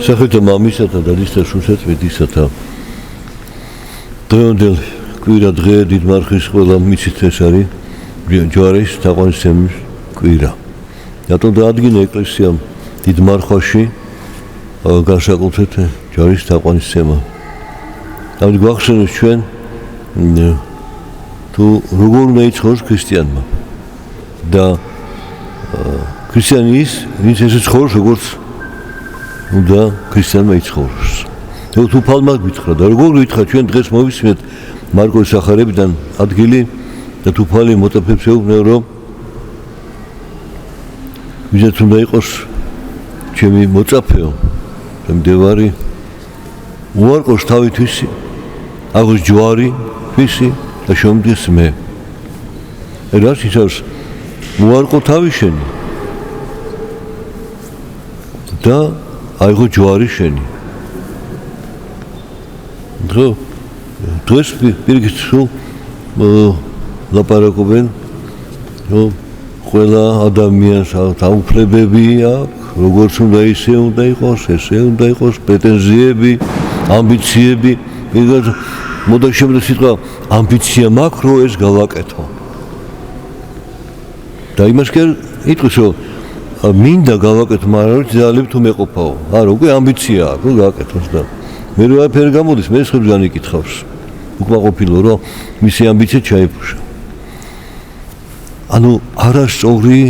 Სახელთა მამისათა და დადისა შუშეწმიდისათა დღევანდელ კვირა დღე დიდ მარხის ყველა მიცით ეს არის ჯვარის თაყვანისცემის კვირა. რატომ დაადგინა ეკლესიამ დიდ მარხვაში განსაკუთრებით ჯვარის თაყვანისცემა. ამით გვახსენებს ჩვენ თუ როგორ უნდა იცხოვროს ქრისტიანმა და ქრისტიანი ის ვინც ესე ცხოვრობს როგორც უნდა ქრისტიანმა იცხოვროს. თუ ფალმა გითხრა და როგორ გითხრა ჩვენ დღეს მოვისმენთ მარკოს სახარებიდან ადგილი და თუ ფალი მოტაფებს ეუბნება რომ ვიზეთ უნდა იყოს ჩემი მოწაფეო და მდევარი უარყოს თავი თვისი აღოს ჯვარი თვისი და შემდგეს მე რას იცავს უარყო თავი შენი და აიღო ჯვარი შენი. დღეს პირიქით სულ ლაპარაკობენ რომ ყველა ადამიანს დაუფლებები აქვს, როგორც უნდა ისე უნდა იყოს, ესე უნდა იყოს, პრეტენზიები, ამბიციები. მოდა შემდგა სიტყვა ამბიცია მაქვს რომ ეს გავაკეთო. და იმას კი იტყვის რომ მინდა გავაკეთო, მაგრამ ძალები თუ მეყოფაო. არა, უკვე ამბიცია აქვს, რომ გავაკეთოს და მე რა ფერი გამოდის, მე ხებს განიკითხავს. უკმაყოფილო, რომ მისი ამბიცია ჩაიფუშა. ანუ არასწორი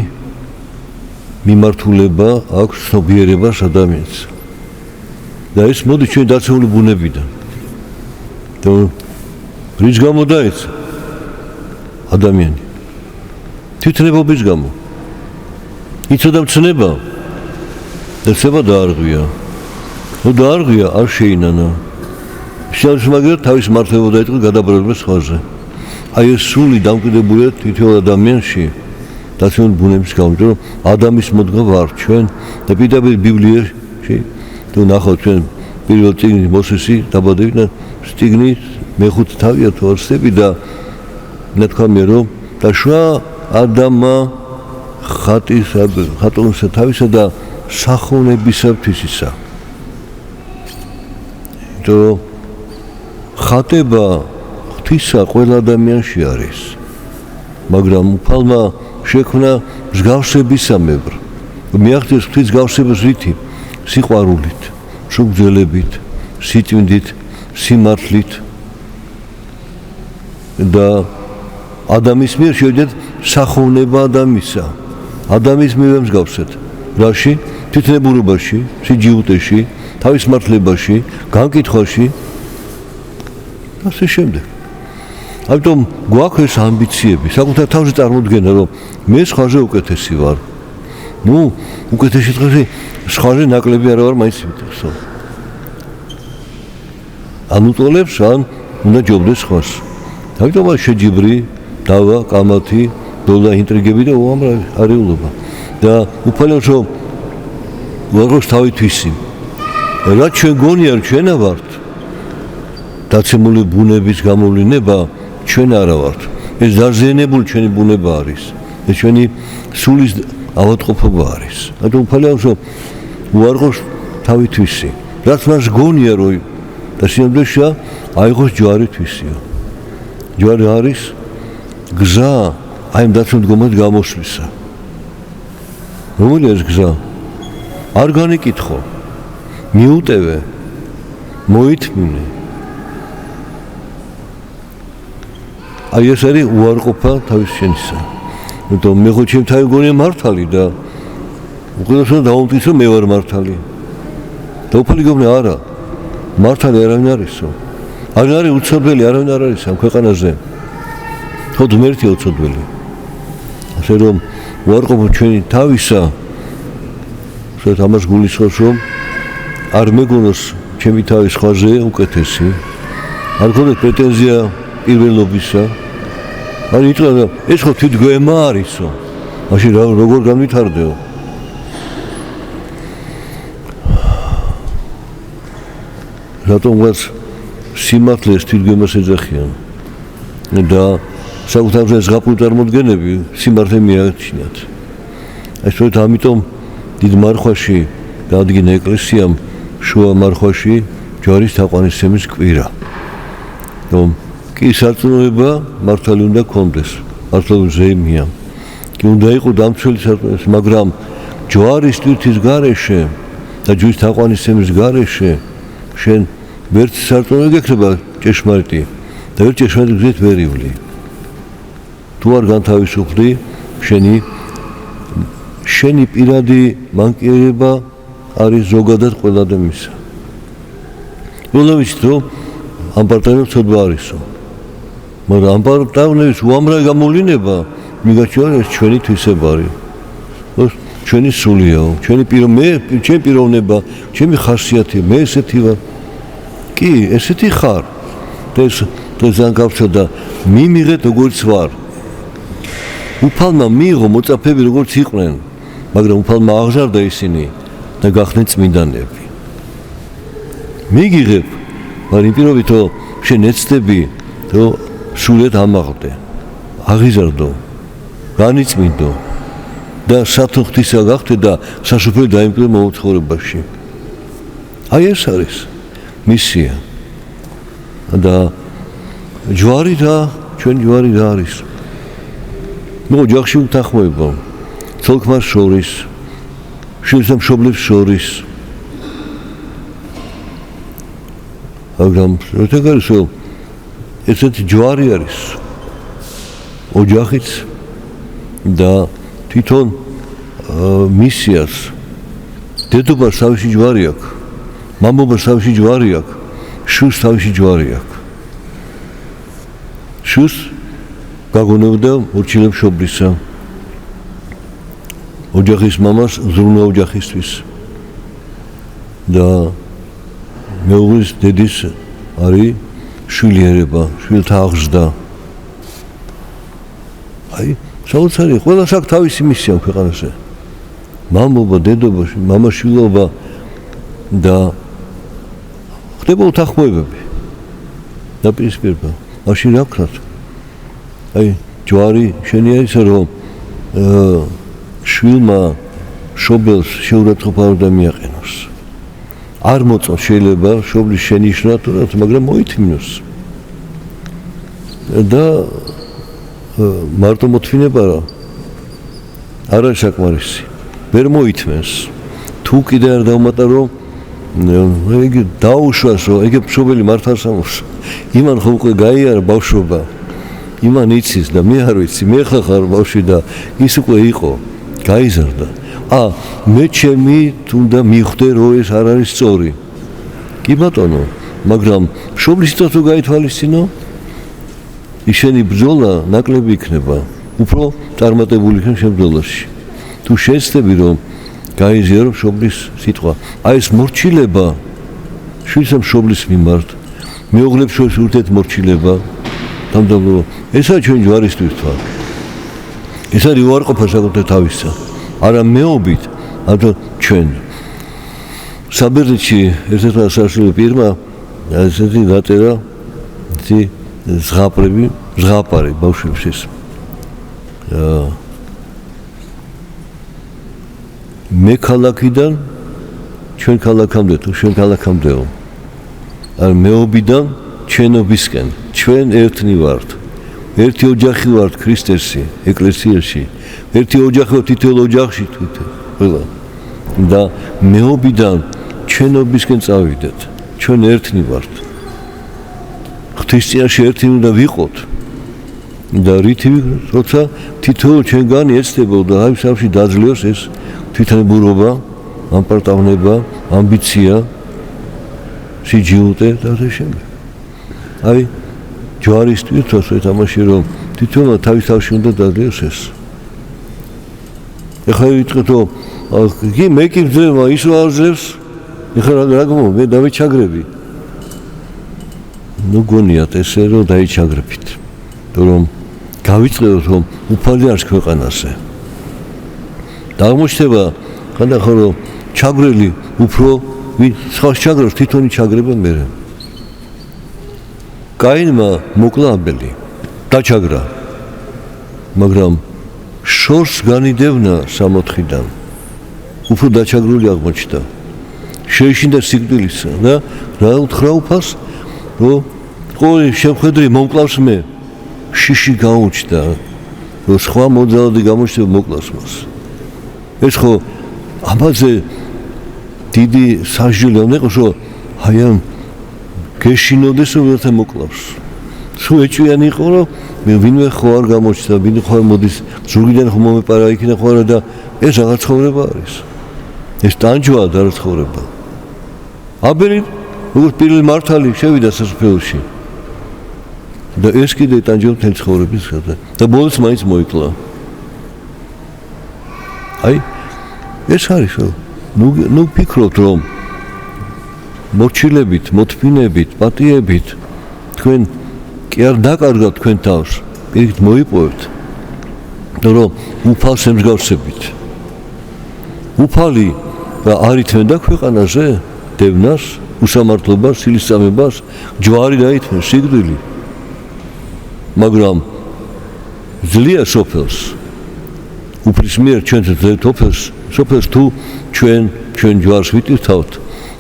მიმართულება აქვს ცნობიერებას ადამიანს. და ეს მოდი ჩვენ დაცეული ბუნებიდან. და რის გამო დაეცა ადამიანი? თვითნებობის გამო. იცოდა მცნება და ცება დაარღვია. დაარღვია არ შეინანა. შეალს მაგრამ თავის მართლობა დაიწყო გადაბრალებას ხაზზე. აი ეს სული დამკვიდრებულია თითოეულ ადამიანში დაცული ბუნების გამო, რომ ადამიანის მოდგა ვარ ჩვენ და პირდაპირ ბიბლიაში თუ ნახავთ ჩვენ პირველ წიგნის მოსესი დაბადებით და წიგნის მეხუთე თავია თუ არსები და ნათქვამია რომ დაშვა ადამა ხატონისა თავისა და სახოვნებისათვისისა. თუ ხატება ღვთისა ყველა ადამიანში არის, მაგრამ უფალმა შექმნა მსგავსებისამებრ. მიაღწიეს ღვთის მსგავსებას რითი? სიყვარულით, სულძველებით, სიწმინდით, სიმართლით და ადამიანის მიერ შევიდეთ სახოვნება ადამიანისა. ადამიანის მიერ მსგავსეთ. რაში? თვითნებურობაში, სიჯიუტეში, თავის მართლებაში, განკითხვაში და ასე შემდეგ. ამიტომ გვაქვს ეს ამბიციები, საკუთარ თავზე წარმოდგენა, რომ მე სხვაზე უკეთესი ვარ. ნუ უკეთესი დღეში სხვაზე ნაკლები არა ვარ, მაინც ვიტყვსო. ან უტოლებს, ან უნდა ჯობდეს სხვას. ამიტომ შეჯიბრი, დავა, კამათი, დოლა ინტრიგები და უამრავი არეულობა. და უფალოს რომ ვაროს თავი თვისი. რაც ჩვენ გონია რომ ჩვენა ვართ, დაცემული ბუნების გამოვლინება ჩვენ არა ვართ. ეს დაზიანებული ჩვენი ბუნება არის. ეს ჩვენი სულის ავადმყოფობა არის. ამიტომ უფალოს რომ ვაროს თავი თვისი. რაც მას გონია რომ და შემდგეშა აიღოს ჯვარი თვისიო. ჯვარი არის გზა აი ამ დაცულ მდგომად გამოსვლისა. რომელია ეს გზა? არ განიკითხო, მიუტევე, მოითმინე. აი ეს არის უარყოფა თავის შენისა. იმიტომ მე ხო ჩემ თავი გონია მართალი და უყურესო დაუმტკიცო მე ვარ მართალი. და უფალი გონია არა. მართალი არავინ არისო. არ არის უცოდველი არავინ არ არის ამ ქვეყანაზე. ხო ღმერთია უცოდველი. ასე რომ უარყოფა ჩვენი თავისა სულ ამას გულისხმობს რომ არ მეგონოს ჩემი თავის ხაზე უკეთესი. არ გქონდეს პრეტენზია პირველობისა. არ იტყვა ეს ხო თვითგვემა არისო. მაშინ როგორ განვითარდეო? რატომღაც სიმართლეს თვითგვემას ეძახიან და საკუთარ ზღაპრულ წარმოდგენები სიმართლე მიაჩნიათ. ეს სწორედ ამიტომ დიდ მარხვაში გაადგინა ეკლესიამ შუა მარხვაში ჯვარის თაყვანისცემის კვირა. რომ კი სარწმუნოება მართალი უნდა გქონდეს, მართლობის ზეიმია. კი უნდა იყოს დამცველი სარწმუნოება, მაგრამ ჯვარის ტვირთის გარეშე და ჯვრის თაყვანისცემის გარეშე შენ ვერც სარწმუნო გექნება ჭეშმარიტი და ვერც ჭეშმარიტ გზით ვერ ივლი. თუ არ განთავისუფლდი, შენი პირადი მანკიერება არის ზოგადად ყველა ადამიანისა. ყველა ვიცით, რომ ამ პარტნიორებს ცოდვა არისო. მაგრამ ამ პარტნიორების უამრავი გამოვლინება მიგაჩვენა ეს ჩვენი თვისებარი. ჩვენი სულიაო, ჩემი პიროვნება, ჩემი ხასიათი, მე ესეთი ვარ. კი, ესეთი ხარ. ეს ძალიან გავცოდა, მიმიღეთ როგორც ვარ. უფალმა მიიღო მოწაფეები როგორც იყვნენ, მაგრამ უფალმა აღზარდა ისინი და გახდნენ წმინდანები. მიგიღებ, მაგრამ პირობით რომ შენ ეცდები, რომ სულად ამაღლდე, აღიზარდო, განიწმინდო და სათუხთისა გახდე და სასופელი დაიმკვიდრე მოუცხოვრებაში. აი ეს არის მისია. და ჯვარი ჩვენ ჯვარი რა არის? ოჯახში უთანხმოება, ცოლ-ქმარს შორის, შვილს-მშობლებს შორის. მაგრამ როცა არის ესეთი ჯვარი არის ოჯახიც და თვითონ მისიას დედობას თავისი ჯვარი აქვს, მამობას თავისი ჯვარი აქვს, შვილს თავისი ჯვარი აქვს. შვილს გაგონებდა მორჩილებშობლისა, ოჯახის მამას ზრუნვა ოჯახისთვის და მეუღლის დედის არის შვილიერება, შვილთა აღზრდა. აი, საოცარი, ყველას აქვს თავისი მისია ქვეყანაზე. მამობა, დედობა, მამაშვილობა და ხდება უთანხმოებები. დაპირისპირება. მაშინ რა ვქნათ? აი, ჯვარი შენი არის, რომ შვილმა მშობელს შეურაცხყოფა არ დამიაყენოს. არ მოწონს შეიძლება მშობლის შენიშვნა თუ რა, მაგრამ მოითმინოს. და მარტო მოთმინება რა არ არის საკმარისი. ვერ მოითმენს. თუ კიდე არ დავუმატა რომ იგი დაუშვას, რომ იგი მშობელი მართალს ამობს. იმან ხო უკვე გაიარა ბავშვობა. იმან იცის და მე არ ვიცი, მე ხარ ბავშვი და ის უკვე იყო, გაიზარდა. მე ჩემი თუნდა მივხვდე, რომ ეს არ არის სწორი. კი ბატონო, მაგრამ მშობლის სიტყვას თუ გაითვალისწინო, ისენი ბრძოლა ნაკლები იქნება, უფრო წარმატებული იქნება შემდგომში. თუ შეცდები, რომ გაიზიარო მშობლის სიტყვა. აი ეს მორჩილება შვილს მშობლის მიმართ, მეუღლებს შორის ურთიერთმორჩილება, დამდაბლო, ესაა ჩვენი ჯვარის თვითვა. ეს არის უარყოფა საკუთარ თავისა. არა მეობით, არამედ ჩვენ. საბერძნეთში ერთ-ერთმა სასულიერო პირმა ესეთი გაწერა ზღაპარი ბავშვებისთვის. მე ქალაქიდან ჩვენ ქალაქამდე თუ ჩვენ ქალაქამდეო. არ მეობიდან ჩვენობისკენ, ჩვენ ერთნი ვართ. ერთი ოჯახი ვართ ქრისტესში, ეკლესიაში. ერთი ოჯახი ვართ თითოეულ ოჯახში ყველა. და მეობიდან ჩვენობისკენ წავიდეთ. ჩვენ ერთნი ვართ. ღვთისწინაშე ერთნი უნდა ვიყოთ. და რითი ვიყოთ, როცა თითოეულ ჩვენგანი ეცდებოდა აი სამში დაძლევს ეს თვითნებურობა, ამპარტავნება, ამბიცია, სიჯიუტე და ასე შემდეგ. აი ჯვარის თვითონს ეთამაში რომ თვითონ თავის თავში უნდა დაძლევს ეს. ეხლა ვიტყვით რომ კი მე კი ვძლევა ის რა ძლევს, ეხლა რა გმო მე დავიჩაგრები. ნუ გონიათ ესე რომ დაიჩაგრებით. რომ გავიწყდეთ რომ უფალი არის ქვეყანაზე. და აღმოჩნდება ხანდახან რომ ჩაგრელი უფრო ვინ სხვა ჩაგრებს თვითონი ჩაგრება მერე. კაინმა მოკლა აბელი, დაჩაგრა. მაგრამ შორს განიდევნა 60-დან. უფრო დაჩაგრული აღმოჩნდა. შეიშინდა სიკვდილისა და რა უთხრა უფალს რომ ყოველი შემხედრე მომკლავს მე შიში გაუჩნდა რომ სხვა მოძალადი გამოჩნდა მოკლავს მას ეს ხო ამაზე დიდი სასჯელი უნდა იყოს რომ აი ამ გეშინოდეს რომ ერთად მოკლავს სულ ეჭვიანი იყო რომ ვინმე ხო არ გამოჩნდა ვინმე ხო არ მოდის ზურგიდან ხო მომეპარა იქიდან ხო არა და ეს რაღაც ცხოვრება არის ეს ტანჯვაა და რა ცხოვრება აბელი როგორც პირველი მართალი შევიდა სასუფეველში და ეს კიდე ტანჯვა მთელი ცხოვრების და ბოლოს მაინც მოიკლა აი ეს არის ნუ ფიქრობთ რომ მორჩილებით მოთმინებით პატიებით თქვენ კი არ დაკარგავთ თქვენ თავს პირიქით მოიპოვებთ რომ უფალს ემსგავსებით უფალი არ ითმენდა ქვეყანაზე დევნას უსამართლობას სილისწამებას ჯვარი დაითმენ სიკვდილი მაგრამ ძლია სოფელს უფლის მიერ ჩვენ ძლევთ სოფელს თუ ჩვენ ჯვარს ვიტირთავთ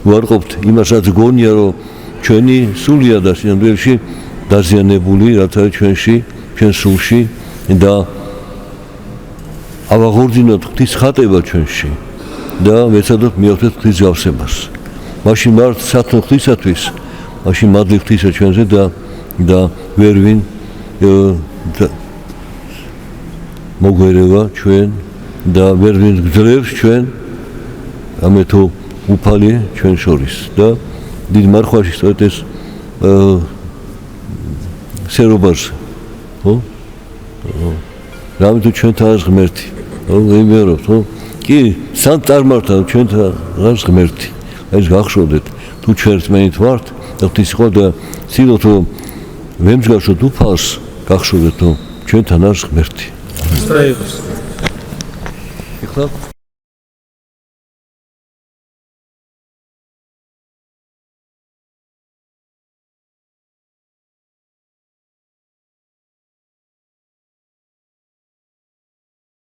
ვარყოფთ იმასაც გონია რომ ჩვენი სულია და სინამდვილეში დაზიანებული რაც არის ჩვენში ჩვენ სულში და ავაღორდინოთ ღვთის ხატება ჩვენში და ვეცადოთ მიაღწევთ ღვთის გავსებას მაშინ მართ სათნო ღვთისათვის მაშინ მადლი ღვთისა ჩვენზე და ვერვინ მოგვერევა ჩვენ და ვერვინ გძლევს ჩვენ ამე თუ უფალი ჩვენ შორის და დიდ მარხვაში სწორედ ეს სერობას ხო რამე თუ ჩვენთან ღმერთი ხო ვიმეორებთ ხო კი სამ წარმართა ჩვენთან არის ღმერთი ეს გახშოდეთ თუ ჩვენ ერთმანეთ ვართ და ღვთის ხო და ცდილობთ რომ ვემსგავსოთ უფალს გახშოდეთ რომ ჩვენთან არის ღმერთი ეხლა